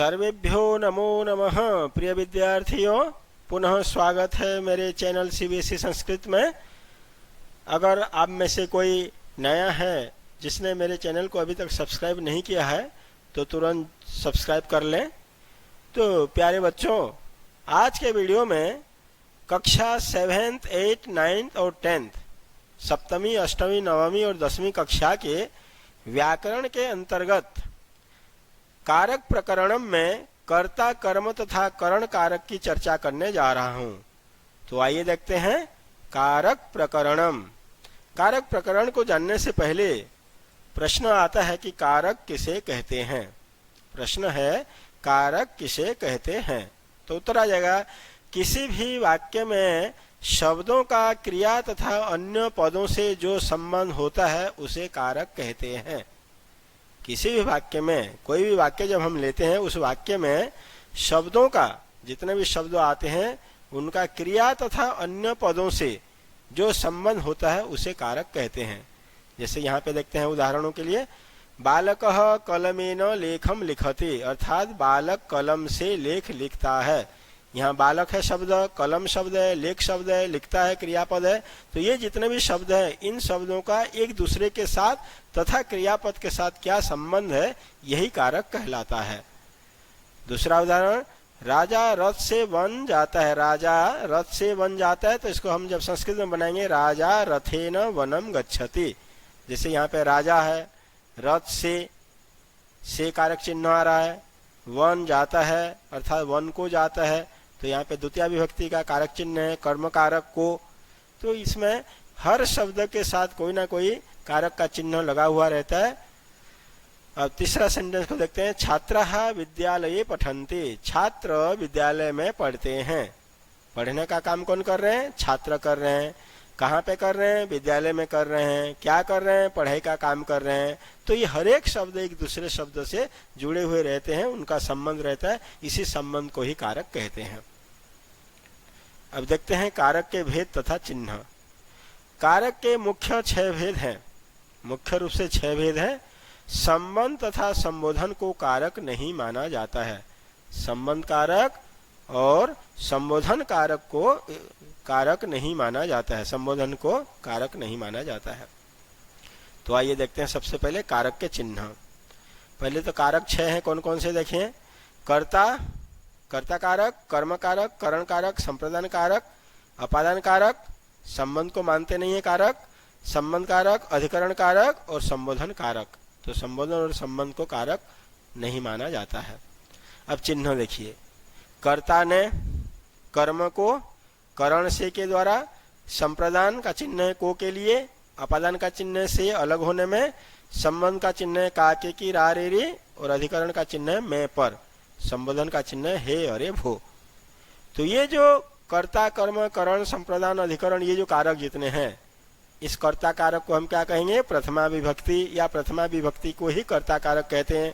सर्वेभ्यो नमो नमः। प्रिय विद्यार्थियों, पुनः स्वागत है मेरे चैनल सीबीएसई संस्कृत में। अगर आप में से कोई नया है जिसने मेरे चैनल को अभी तक सब्सक्राइब नहीं किया है तो तुरंत सब्सक्राइब कर लें। तो प्यारे बच्चों, आज के वीडियो में कक्षा 7th, 8th, 9th और 10th, सप्तमी, अष्टमी, नवमी और 10वीं कक्षा के व्याकरण के अंतर्गत कारक प्रकरणम में कर्ता, कर्म तथा करण कारक की चर्चा करने जा रहा हूं। तो आइए देखते हैं कारक प्रकरणम। कारक प्रकरण को जानने से पहले प्रश्न आता है कि कारक किसे कहते हैं। प्रश्न है कारक किसे कहते हैं। तो उत्तर आ जाएगा, किसी भी वाक्य में शब्दों का क्रिया तथा अन्य पदों से जो संबंध होता है उसे कारक कहते हैं। किसी भी वाक्य में, कोई भी वाक्य जब हम लेते हैं उस वाक्य में शब्दों का, जितने भी शब्द आते हैं उनका क्रिया तथा अन्य पदों से जो संबंध होता है उसे कारक कहते हैं। जैसे यहाँ पे देखते हैं उदाहरणों के लिए, बालकः कलमेन लेखम लिखते, अर्थात बालक कलम से लेख लिखता है। यहाँ बालक है शब्द, कलम शब्द है, लेख शब्द है, लिखता है क्रियापद है। तो ये जितने भी शब्द हैं इन शब्दों का एक दूसरे के साथ तथा क्रियापद के साथ क्या संबंध है, यही कारक कहलाता है। दूसरा उदाहरण, राजा रथ से वन जाता है। राजा रथ से वन जाता है, तो इसको हम जब संस्कृत में बनाएंगे, राजा रथेन वनम गच्छति। जैसे यहाँ पे राजा है, रथ से कारक चिन्ह आ रहा है, वन जाता है अर्थात वन को जाता है, तो यहाँ पे द्वितीय विभक्ति का कारक चिन्ह है, कर्म कारक को। तो इसमें हर शब्द के साथ कोई ना कोई कारक का चिन्ह लगा हुआ रहता है। अब तीसरा सेंटेंस को देखते हैं, छात्राः विद्यालये पठन्ति। छात्र विद्यालय में पढ़ते हैं। पढ़ने का काम कौन कर रहे हैं? छात्र कर रहे हैं। कहाँ पे कर रहे हैं? विद्यालय में कर रहे हैं। क्या कर रहे हैं? पढ़ाई का काम कर रहे हैं। तो ये हर एक शब्द एक दूसरे शब्द से जुड़े हुए रहते हैं, उनका संबंध रहता है, इसी संबंध को ही कारक कहते हैं। अब देखते हैं कारक के भेद तथा चिन्ह। कारक के मुख्य 6 भेद हैं। मुख्य रूप से 6 भेद हैं। संबंध तथा संबोधन को कारक नहीं माना जाता है। संबंध कारक और संबोधन कारक को कारक नहीं माना जाता है। संबोधन को कारक नहीं माना जाता है। तो आइए देखते हैं सबसे पहले कारक के चिन्ह। पहले तो कारक 6 हैं, कौन कौन से देखें? कर्ता, कर्ता कारक, कर्म कारक, करण कारक, संप्रदान कारक, अपादान कारक, संबंध को मानते नहीं है कारक, संबंध कारक, अधिकरण कारक और संबोधन कारक। तो संबोधन और संबंध को कारक नहीं माना जाता है। अब चिन्ह देखिए, कर्ता ने कर्म को करण से के द्वारा, संप्रदान का चिन्ह है को के लिए, अपादान का चिन्ह से अलग होने में, संबंध का चिन्ह है का के की रा रे रे और अधिकरण का चिन्ह है मैं पर, संबोधन का चिन्ह है हे अरे भो। तो ये जो कर्ता, कर्म, करण, संप्रदान, अधिकरण, ये जो कारक जितने हैं, इस कर्ता कारक को हम क्या कहेंगे? प्रथमा विभक्ति, या प्रथमा विभक्ति को ही कर्ता कारक कहते हैं।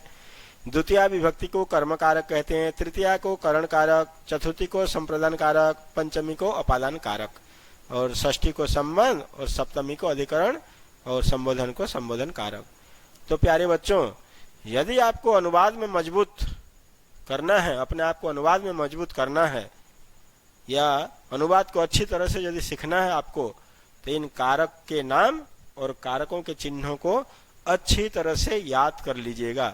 द्वितीय विभक्ति को कर्म कारक कहते हैं, तृतीया को करण कारक, चतुर्थी को संप्रदान कारक, पंचमी को अपादान कारक, और षष्ठी को संबंध और सप्तमी को अधिकरण और संबोधन को संबोधन कारक। तो प्यारे बच्चों, यदि आपको अनुवाद में मजबूत करना है, अपने आप को अनुवाद में मजबूत करना है, या अनुवाद को अच्छी तरह से यदि सीखना है आपको, तो इन कारक के नाम और कारकों के चिन्हों को अच्छी तरह से याद कर लीजिएगा।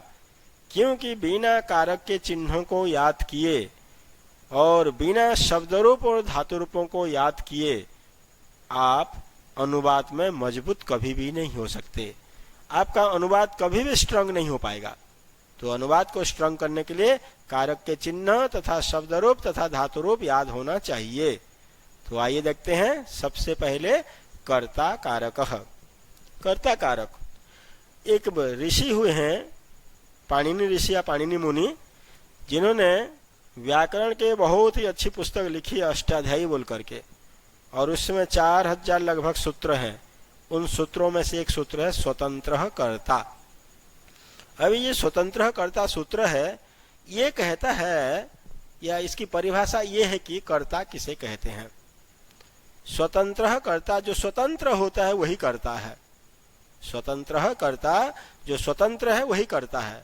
क्योंकि बिना कारक के चिन्हों को याद किए और बिना शब्द रूप और धातु रूपों को याद किए आप अनुवाद में मजबूत कभी भी नहीं हो सकते। आपका अनुवाद कभी भी स्ट्रांग नहीं हो पाएगा। तो अनुवाद को स्ट्रांग करने के लिए कारक के चिन्ह तथा शब्द रूप तथा धातु रूप याद होना चाहिए। तो आइए देखते हैं सबसे पहले कर्ता कारक। कर्ता कारक, एक ऋषि हुए हैं, पाणिनि ऋषि या पाणिनि मुनि, जिन्होंने व्याकरण के बहुत ही अच्छी पुस्तक लिखी, अष्टाध्यायी बोल करके, और उसमें 4000 लगभग सूत्र हैं। उन सूत्रों में से एक सूत्र है स्वतंत्र कर्ता। अभी ये स्वतंत्र कर्ता सूत्र है, ये कहता है, या इसकी परिभाषा ये है कि कर्ता किसे कहते हैं। स्वतंत्र कर्ता, जो स्वतंत्र होता है वही कर्ता है। स्वतंत्र कर्ता, जो स्वतंत्र है वही कर्ता है।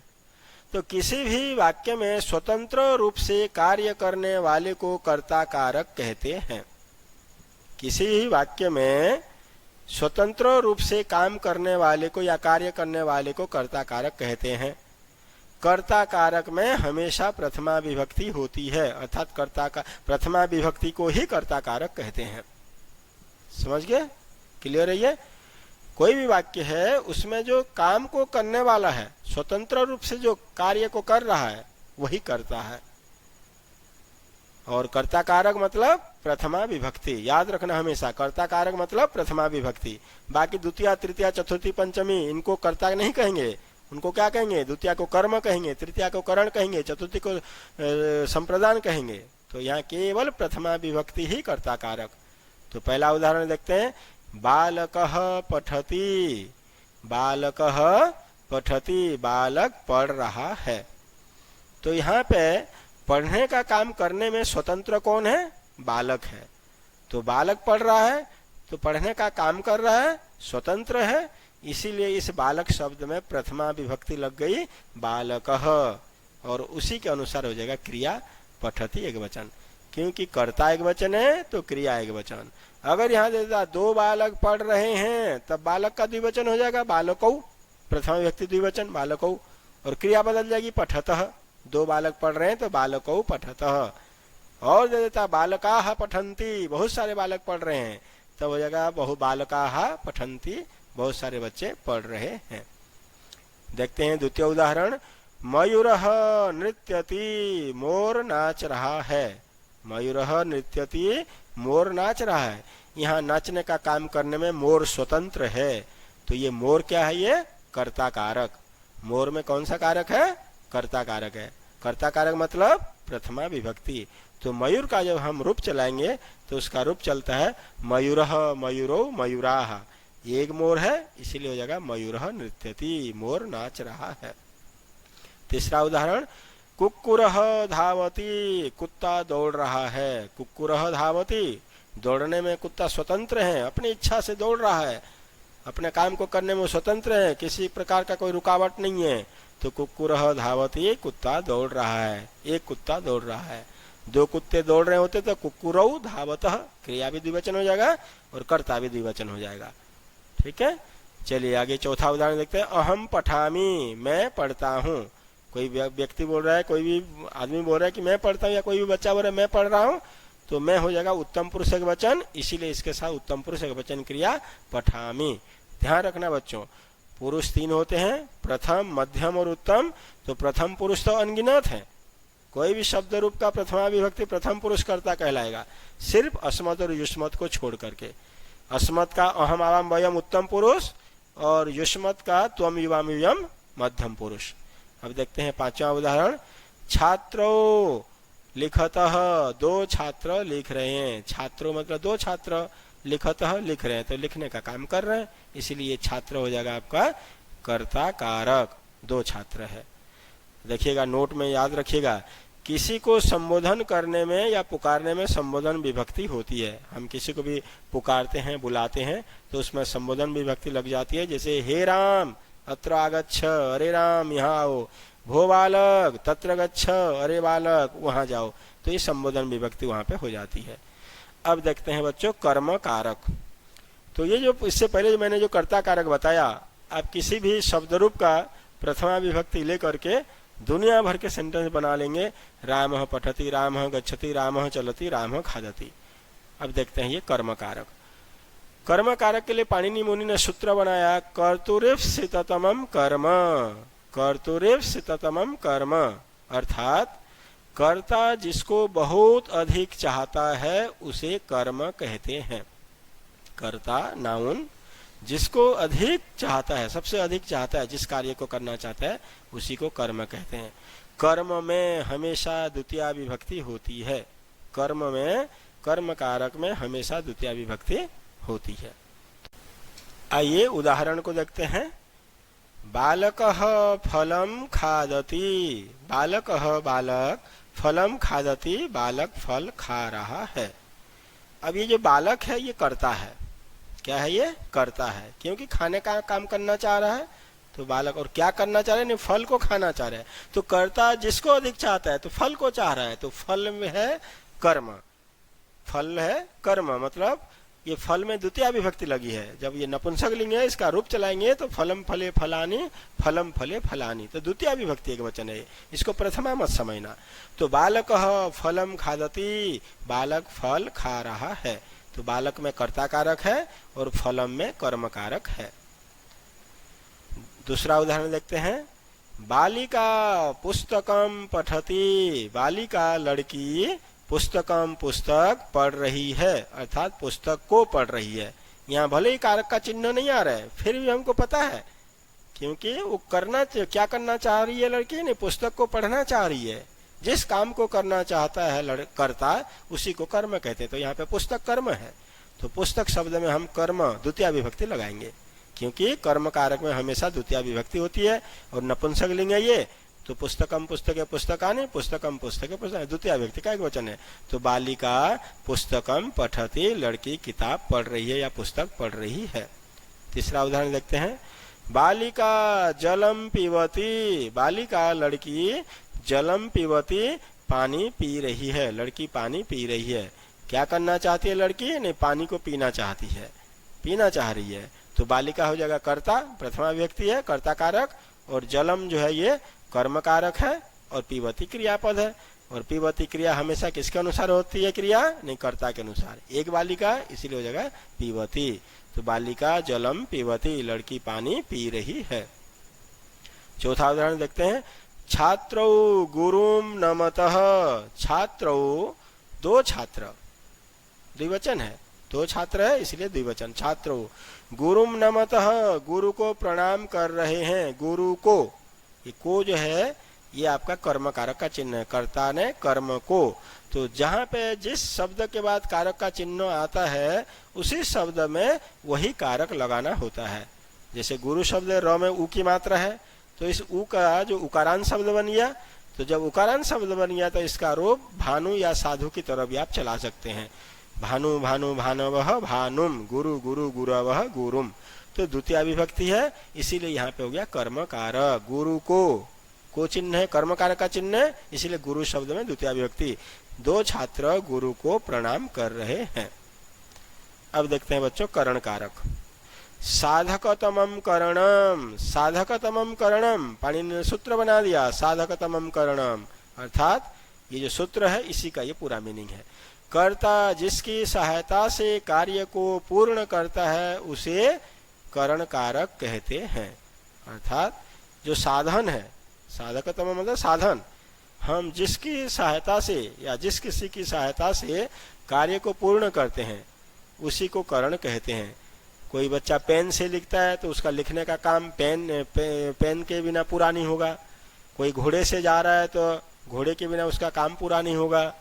तो किसी भी वाक्य में स्वतंत्र रूप से कार्य करने वाले को कर्ता कारक कहते हैं। किसी भी वाक्य में स्वतंत्र रूप से काम करने वाले को या कार्य करने वाले को कर्ता कारक कहते हैं। कर्ता कारक में हमेशा प्रथमा विभक्ति होती है, अर्थात कर्ता का प्रथमा विभक्ति को ही कर्ता कारक कहते हैं। समझ गए? क्लियर है ये? कोई भी वाक्य है उसमें जो काम को करने वाला है, स्वतंत्र रूप से जो कार्य को कर रहा है, वही कर्ता है। और कर्ता कारक मतलब प्रथमा विभक्ति, याद रखना हमेशा, कर्ता कारक मतलब प्रथमा विभक्ति। बाकी द्वितीय तृतीया चतुर्थी पंचमी इनको कर्ता नहीं कहेंगे, उनको क्या कहेंगे? द्वितीया को कर्म कहेंगे, तृतीया को करण कहेंगे, चतुर्थी को संप्रदान कहेंगे। तो यहाँ केवल प्रथमा विभक्ति ही कर्ता कारक। तो पहला उदाहरण देखते हैं, बालकः पठति। बालकः पठति, बालक पढ़ रहा है। तो यहाँ पे पढ़ने का काम करने में स्वतंत्र कौन है? बालक है। तो बालक पढ़ रहा है तो पढ़ने का काम कर रहा है, स्वतंत्र है, इसीलिए इस बालक शब्द में प्रथमा विभक्ति लग गई बालकः, और उसी के अनुसार हो जाएगा क्रिया पठति एकवचन, क्योंकि कर्ता एक वचन है तो क्रिया एक वचन। अगर यहाँ देता दो बालक पढ़ रहे हैं तब बालक का द्विवचन हो जाएगा बालकौ, प्रथमा विभक्ति द्विवचन बालकौ, और क्रिया बदल जाएगी पठतः। दो बालक पढ़ रहे हैं तो बालकौ पठतः। और दे देता बालकाः पठन्ति, बहुत सारे बालक पढ़ रहे हैं, तब हो जाएगा बहु बालकाः पठन्ति, बहुत सारे बच्चे पढ़ रहे हैं। देखते हैं द्वितीय उदाहरण, मयूरः नृत्यति, मोर नाच रहा है। मयूरः नृत्यति, मोर नाच रहा है। यहाँ नाचने का काम करने में मोर स्वतंत्र है, तो ये मोर क्या है? ये कर्ता कारक। मोर में कौन सा कारक है? कर्ता कारक है। कर्ता कारक मतलब प्रथमा विभक्ति। तो मयूर का जब हम रूप चलाएंगे तो उसका रूप चलता है मयूरः मयूरो मयूराः। एक मोर है इसीलिए हो जाएगा मयूरः नृत्यति, मोर नाच रहा है। तीसरा उदाहरण, कुक्कुरः धावति, कुत्ता दौड़ रहा है। कुक्कुरः धावति, दौड़ने में कुत्ता स्वतंत्र है, अपनी इच्छा से दौड़ रहा है, अपने काम को करने में स्वतंत्र है, किसी प्रकार का कोई रुकावट नहीं है। तो कुक्कुरः धावति, कुत्ता दौड़ रहा है, एक कुत्ता दौड़ रहा है। दो कुत्ते दौड़ रहे होते तो कुक्कुरौ धावतः, क्रिया भी द्विवचन हो जाएगा और कर्ता भी द्विवचन हो जाएगा। ठीक है, चलिए आगे चौथा उदाहरण देखते हैं, अहम पठामि, मैं पढ़ता हूँ। कोई व्यक्ति बोल रहा है, कोई भी आदमी बोल रहा है कि मैं पढ़ता हूँ, या कोई भी बच्चा बोल रहा है मैं पढ़ रहा हूँ, तो मैं हो जाएगा उत्तम पुरुष एक वचन, इसीलिए इसके साथ उत्तम पुरुष एक वचन क्रिया पठामि। ध्यान रखना बच्चों, पुरुष तीन होते हैं, प्रथम मध्यम और उत्तम। तो प्रथम पुरुष तो अनगिनत है, कोई भी शब्द रूप का प्रथमा विभक्ति प्रथम पुरुष कर्ता कहलाएगा, सिर्फ अस्मत् और युष्मत् को छोड़ करके। अस्मत् का अहम आवाम वयम उत्तम पुरुष और युष्मत् का त्वम युवाम युयम मध्यम पुरुष। अब देखते हैं पांचवा उदाहरण, छात्रो लिखतः, दो छात्र लिख रहे हैं। छात्रों मतलब दो छात्र, लिखतः लिख रहे हैं, तो लिखने का काम कर रहे हैं, इसीलिए छात्र हो जाएगा आपका कर्ता कारक, दो छात्र है। देखिएगा नोट में याद रखिएगा, किसी को संबोधन करने में या पुकारने में संबोधन विभक्ति होती है। हम किसी को भी पुकारते हैं, बुलाते हैं, तो उसमें संबोधन विभक्ति लग जाती है। जैसे हे राम अत्र आगच्छ, अरे राम यहाँ आओ, भो बालक तत्र गच्छ, अरे बालक वहां जाओ, तो ये संबोधन विभक्ति वहां पे हो जाती है। अब देखते हैं बच्चों कर्म कारक। तो ये जो इससे पहले मैंने जो कर्ता कारक बताया, आप किसी भी शब्द रूप का प्रथमा विभक्ति लेकर के दुनिया भर के सेंटेंस बना लेंगे। रामः पठति, रामः गच्छति, रामः चलति, रामः खादति। अब देखते हैं ये कर्म कारक। कर्म कारक के लिए पाणिनि मुनि ने सूत्र बनाया, कर्तुरीप्सिततमं कर्म। कर्तुरीप्सिततमं कर्म अर्थात कर्ता जिसको बहुत अधिक चाहता है उसे कर्म कहते हैं। कर्ता नाउन, जिसको अधिक चाहता है, सबसे अधिक चाहता है, जिस कार्य को करना चाहता है उसी को कर्म कहते हैं। कर्म में हमेशा द्वितीय विभक्ति होती है। कर्म में, कर्म कारक में हमेशा द्वितीय विभक्ति होती है। आइए उदाहरण को देखते हैं। बालकः फलं खादति, बालकः बालक, फलम खादति बालक फल खा रहा है। अब ये जो बालक है ये कर्ता है, क्या है? ये कर्ता है, क्योंकि खाने का काम करना चाह रहा है, तो बालक, और क्या करना चाह रहे हैं, फल को खाना चाह रहे हैं। तो कर्ता जिसको अधिक चाहता है तो फल को चाह रहा है, तो फल में है कर्म, फल है कर्म, मतलब ये फल में द्वितीय विभक्ति लगी है। जब ये नपुंसक लिंग है, इसका रूप चलाएंगे तो फलम फले फलानी, फलम फले फलानी, तो द्वितीय विभक्ति एक वचन है, इसको प्रथमा मत समझना। तो बालक फलम खादती, बालक फल खा रहा है, तो बालक में कर्ता कारक है और फलम में कर्म कारक है। दूसरा उदाहरण देखते हैं। बालिका पुस्तकम पठती, बालिका लड़की पुस्तकम पुस्तक पढ़ रही है, अर्थात पुस्तक को पढ़ रही है। यहाँ भले ही कारक का चिन्ह नहीं आ रहा है, फिर भी हमको पता है, क्योंकि वो क्या करना चाह रही है लड़की ने, पुस्तक को पढ़ना चाह रही है। जिस काम को करना चाहता है कर्ता, उसी को कर्म कहते हैं। तो यहाँ पे पुस्तक कर्म है, तो पुस्तक शब्द में हम कर्म द्वितीय विभक्ति लगाएंगे, क्योंकि कर्म कारक में हमेशा द्वितीय विभक्ति होती है और नपुंसक लिंग है ये, तो पुस्तकम पुस्तके पुस्तकानि, पुस्तकम पुस्तके पुस्तक, द्वितीय विभक्ति का एक वचन है। तो बालिका पुस्तकम पठती, लड़की किताब पढ़ रही है या पुस्तक पढ़ रही है। तीसरा उदाहरण देखते हैं। बालिका जलम पीवती, बालिका लड़की जलम पीवती, पानी पी रही है, लड़की पानी पी रही है। क्या करना चाहती है लड़की ने, पानी को पीना चाहती है, पीना चाह रही है। तो बालिका हो जाएगा कर्ता, प्रथमा व्यक्ति है, कर्ता कारक, और जलम जो है ये कर्म कारक है, और पीवती क्रियापद है। और पीवती क्रिया हमेशा किसके अनुसार होती है, क्रिया नहीं कर्ता के अनुसार। एक बालिका इसीलिए हो जाएगा पीवती। तो बालिका जलम पीवती, लड़की पानी पी रही है। चौथा उदाहरण देखते हैं। छात्रौ गुरुम नमतः, छात्रौ दो छात्र, द्विवचन है, दो छात्र है इसलिए द्विवचन। छात्रौ गुरुम नमतः, गुरु को प्रणाम कर रहे हैं, गुरु को, ये को जो है ये आपका कर्म कारक का चिन्ह है, कर्ता ने कर्म को। तो जहां पे जिस शब्द के बाद कारक का चिन्ह आता है उसी शब्द में वही कारक लगाना होता है। जैसे गुरु शब्द र में उ की मात्रा है, तो इस उ का जो उकारांत शब्द बन गया, तो जब उकारांत शब्द बन गया तो इसका रूप भानु या साधु की तरफ भी आप चला सकते हैं। भानु भानु भानवः भानुम, गुरु गुरु गुरवः गुरुम, तो द्वितीय विभक्ति है, इसीलिए यहाँ पे हो गया कर्म कारक। गुरु को चिन्ह है, कर्म कारक का चिन्ह है, इसीलिए गुरु शब्द में द्वितीय विभक्ति। दो छात्र गुरु को प्रणाम कर रहे हैं। अब देखते हैं बच्चों करण कारक। साधकतमम करणम, साधकतमम करणम, पाणिनि ने सूत्र बना दिया, साधकतमम करणम, अर्थात ये जो सूत्र है इसी का ये पूरा मीनिंग है। कर्ता जिसकी सहायता से कार्य को पूर्ण करता है उसे करण कारक कहते हैं। अर्थात जो साधन है, साधकतम मतलब साधन, हम जिसकी सहायता से या जिस किसी की सहायता से कार्य को पूर्ण करते हैं उसी को करण कहते हैं। कोई बच्चा पेन से लिखता है तो उसका लिखने का काम पेन के बिना पूरा नहीं होगा। कोई घोड़े से जा रहा है तो घोड़े के बिना उसका काम पूरा नहीं होगा।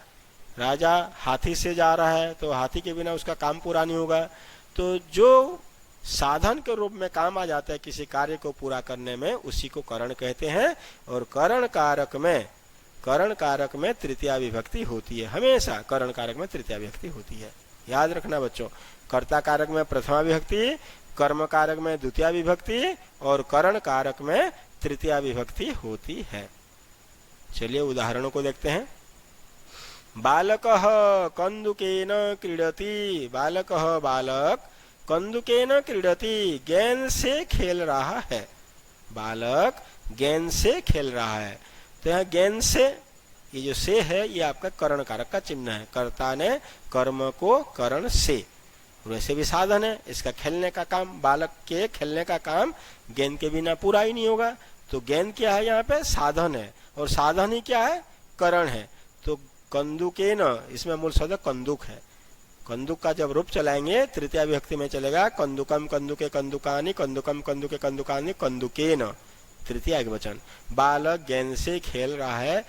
राजा हाथी से जा रहा है तो हाथी के बिना उसका काम पूरा नहीं होगा। तो जो साधन के रूप में काम आ जाता है किसी कार्य को पूरा करने में उसी को करण कहते हैं। और करण कारक में तृतीया विभक्ति होती है, हमेशा करण कारक में तृतीया विभक्ति होती है, याद रखना बच्चों। कर्ता कारक में प्रथमा विभक्ति, कर्म कारक में द्वितीया विभक्ति और करण कारक में तृतीया विभक्ति होती है। चलिए उदाहरणों को देखते हैं। बालकः कंदुकेन क्रीडति, बालकः बालक कंदुकेन क्रीडति, गेंद से खेल रहा है। बालक गेंद से खेल रहा है, तो यहाँ गेंद से, ये जो से है ये आपका करण कारक का चिन्ह है। कर्ता ने कर्म को करण से, वैसे भी साधन है, इसका खेलने का काम, बालक के खेलने का काम गेंद के बिना पूरा ही नहीं होगा। तो गेंद क्या है, यहाँ पे साधन है, और साधन ही क्या है, करण है। तो कंदुकेन, इसमें मूल शब्द कंदुक है। कंदुक का जब रूप चलाएंगे तृतीया विभक्ति में चलेगा, कंदुकम कंदुके कंदुकानि, कंदुकम कंदुके कंदुकानि, कंदुकेन, तृतीया एक वचन। बालक गेंद से खेल रहा है,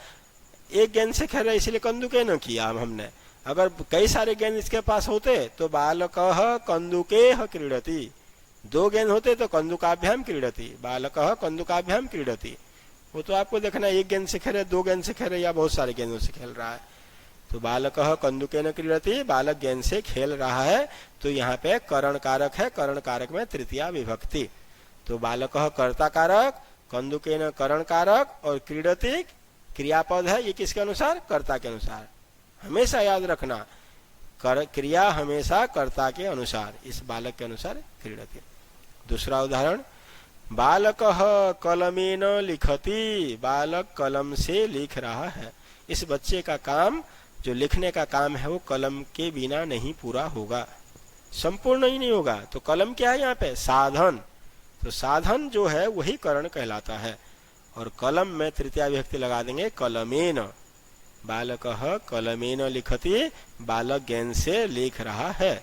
एक गेंद से खेल रहा है इसलिए कंदुकेन किया हमने। अगर कई सारे गेंद इसके पास होते तो बालकः कंदुकेह क्रीडति, दो गेंद होते तो कंदुकाभ्याम क्रीडति, बालकः कंदुकाभ्याम क्रीडति। वो तो आपको देखना एक गेंद से खेल रहे, दो गेंद से खेल रहे या बहुत सारे गेंदों से खेल रहा है। तो बालकः कंदुकेन क्रीडति, बालक गेंद से खेल रहा है। तो यहाँ पे करण कारक है, करण कारक में तृतीया विभक्ति। तो बालकः कर्ता कारक, कंदुकेन करण कारक और क्रीडति क्रियापद है। ये किसके अनुसार? कर्ता के अनुसार। हमेशा याद रखना, क्रिया हमेशा कर्ता के अनुसार, इस बालक के अनुसार क्रीडति। दूसरा उदाहरण, बालकः कलमेन लिखति, बालक कलम से लिख रहा है। इस बच्चे का काम, जो लिखने का काम है, वो कलम के बिना नहीं पूरा होगा, संपूर्ण ही नहीं होगा। तो कलम क्या है यहाँ पे? साधन। तो साधन जो है वही करण कहलाता है। और कलम में तृतीया विभक्ति लगा देंगे कलमेन। बालकः कलमेन लिखति, बालक गेंद से लिख रहा है।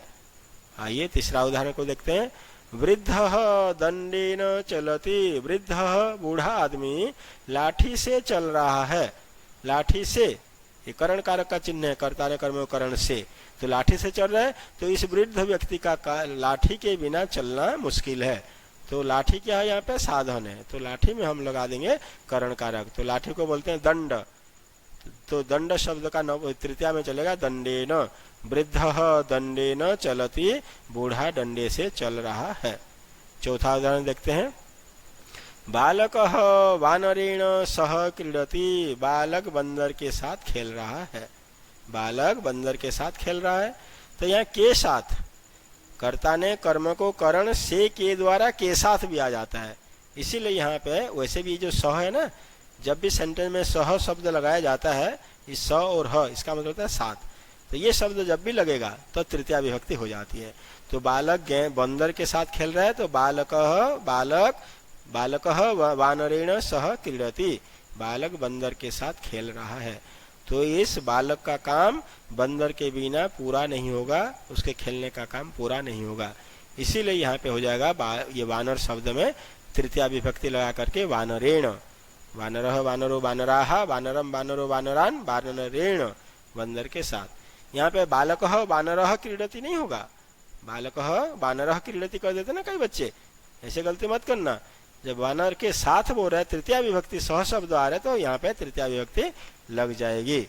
आइए तीसरा उदाहरण को देखते हैं। वृद्धः दंडेन चलति, वृद्ध बूढ़ा आदमी लाठी से चल रहा है। लाठी से, ये करण कारक का चिन्ह है, कर्ता ने कर्म करण से, तो लाठी से चल रहा है। तो इस वृद्ध व्यक्ति का लाठी के बिना चलना मुश्किल है। तो लाठी क्या है यहाँ पे? साधन है। तो लाठी में हम लगा देंगे करण कारक। तो लाठी को बोलते हैं दंड। तो दंड शब्द का तृतीया में चलेगा दंडेन। वृद्धः दंडेन चलति, बूढ़ा डंडे से चल रहा है। चौथा उदाहरण देखते हैं। बालकः वानरेण सह क्रीडति, बालक बंदर के साथ खेल रहा है। बालक बंदर के साथ खेल रहा है। तो यहाँ के साथ, कर्ता ने कर्म को करण से के द्वारा के साथ भी आ जाता है। इसीलिए यहाँ पे वैसे भी जो सह है ना, जब भी सेंटेंस में सह शब्द लगाया जाता है, इस स और ह, इसका मतलब होता है साथ। तो ये शब्द जब भी लगेगा तो तृतीया विभक्ति हो जाती है। तो बालक बंदर के साथ खेल रहा है, तो बालकः वानरेण सह क्रीडति, बालक बंदर के साथ खेल रहा है। तो इस बालक का काम बंदर के बिना पूरा नहीं होगा, उसके खेलने का काम पूरा नहीं होगा। इसीलिए यहाँ पे हो जाएगा ये वानर शब्द में तृतीया विभक्ति लगा करके वानरेण। वानरः वानरो वानराः, वानरम वानरो वानरान, वानरेण, बंदर के साथ। यहाँ पे बालकः वानरः क्रीडति नहीं होगा, बालकः वानरः क्रीडति कर देते ना कई बच्चे, ऐसे गलती मत करना। जब वानर के साथ बोल रहे तृतीया विभक्ति सह शब्द आ रहे तो यहाँ पे तृतीया विभक्ति लग जाएगी।